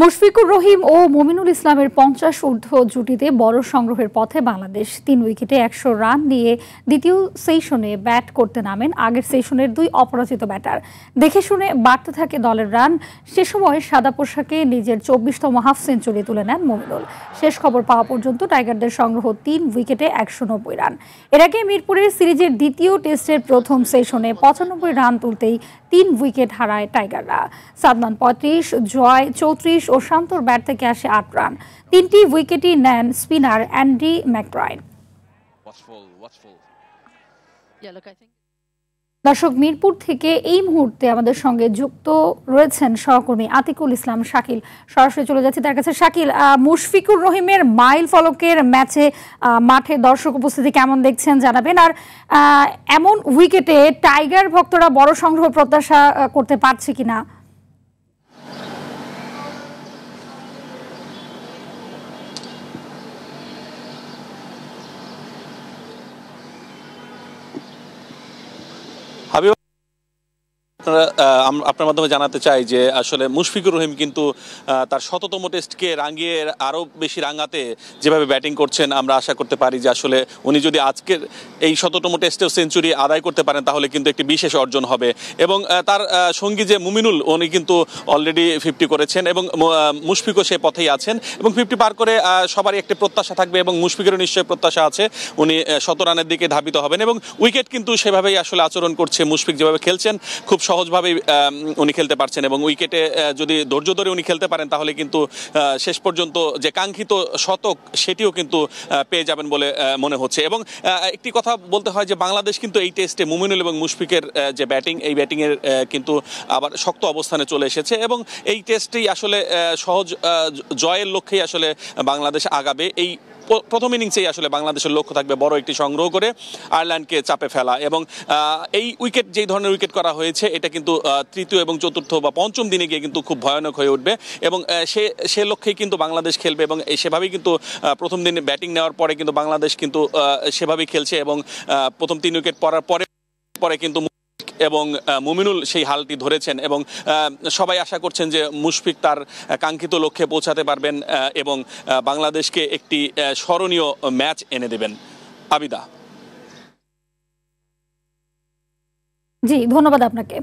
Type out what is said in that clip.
মুশফিকুর রহিম ও মুমিনুল ইসলামের 50 ঊর্ধ্ব জুটিতে বড় সংগ্রহের পথে বাংলাদেশ। 3 উইকেটে 100 রান নিয়ে দ্বিতীয় সেশনে ব্যাট করতে নামেন আগের সেশনের 2 অপরাজিত ব্যাটার। দেখে শুনে বাড়তে থাকে দলের রান। সে সময় সাদা পোশাকে নিজের 24তম হাফ সেঞ্চুরি তুলে নেন মুমিনুল। শেষ খবর পাওয়া পর্যন্ত টাইগারদের সংগ্রহ 3 উইকেটে 190 রান। এর আগে মিরপুরের সিরিজের দ্বিতীয় টেস্টের প্রথম সেশনে 95 রান তুলতেই 3 উইকেট হারায় টাইগাররা। সাদমান 35, জয় 34 ও শান্তর ব্যাট থেকে আসে 8 রান। 3টি উইকেটই নেন স্পিনার অ্যান্ডি ম্যাকব্রাইন। দর্শক, মিরপুর থেকে এই মুহূর্তে আমাদের সঙ্গে যুক্ত রয়েছেন সহকর্মী আতিকুল ইসলাম শাকিল। সরাসরি চলে যাচ্ছে তার কাছে। শাকিল, মুশফিকুর রহিমের মাইল ফলকের ম্যাচে মাঠে দর্শক উপস্থিতি কেমন দেখছেন জানাবেন। আর এমন উইকেটে টাইগার ভক্তরা বড় সংগ্রহ প্রত্যাশা করতে পারছে কিনা? আপনার মাধ্যমে জানাতে চাই যে আসলে মুশফিকুর রহিম কিন্তু তার 100তম টেস্টকে রাঙিয়ে আরও বেশি রাঙাতে যেভাবে ব্যাটিং করছেন, আমরা আশা করতে পারি যে আসলে উনি যদি আজকের এই 100তম টেস্টেও সেঞ্চুরি আদায় করতে পারেন তাহলে কিন্তু একটি বিশেষ অর্জন হবে। এবং তার সঙ্গী যে মুমিনুল, উনি কিন্তু অলরেডি 50 করেছেন এবং মুশফিকও সে পথেই আছেন এবং 50 পার করে সবারই একটি প্রত্যাশা থাকবে এবং মুশফিকেরও নিশ্চয়ই প্রত্যাশা আছে উনি 100 রানের দিকে ধাবিত হবেন। এবং উইকেট কিন্তু সেভাবেই আসলে আচরণ করছে। মুশফিক যেভাবে খেলছেন খুব সহজভাবেই উনি খেলতে পারছেন এবং উইকেটে যদি ধৈর্য ধরে উনি খেলতে পারেন তাহলে কিন্তু শেষ পর্যন্ত যে কাঙ্ক্ষিত শতক সেটিও কিন্তু পেয়ে যাবেন বলে মনে হচ্ছে। এবং একটি কথা বলতে হয় যে বাংলাদেশ কিন্তু এই টেস্টে মুমিনুল এবং মুশফিকের যে ব্যাটিং, এই ব্যাটিংয়ের কিন্তু আবার শক্ত অবস্থানে চলে এসেছে এবং এই টেস্টেই আসলে সহজ জয়ের লক্ষ্যেই আসলে বাংলাদেশ আগাবে। এই প্রথম ইনিংসেই আসলে বাংলাদেশের লক্ষ্য থাকবে বড় একটি সংগ্রহ করে আয়ারল্যান্ডকে চাপে ফেলা। এবং এই উইকেট যেই ধরনের উইকেট করা হয়েছে এটা কিন্তু তৃতীয় এবং চতুর্থ বা পঞ্চম দিনে গিয়ে কিন্তু খুব ভয়ানক হয়ে উঠবে এবং সে লক্ষ্যেই কিন্তু বাংলাদেশ খেলবে এবং সেভাবেই কিন্তু প্রথম দিনে ব্যাটিং নেওয়ার পরে কিন্তু বাংলাদেশ কিন্তু সেভাবেই খেলছে এবং প্রথম 3 উইকেট পড়ার পরে কিন্তু এবং মুমিনুল সেই হালটি ধরেছেন এবং সবাই আশা করছেন যে মুশফিক তার কাঙ্ক্ষিত লক্ষ্যে পৌঁছাতে পারবেন এবং বাংলাদেশকে একটি স্মরণীয় ম্যাচ এনে দেবেন। আবিদা। জি, ধন্যবাদ আপনাকে।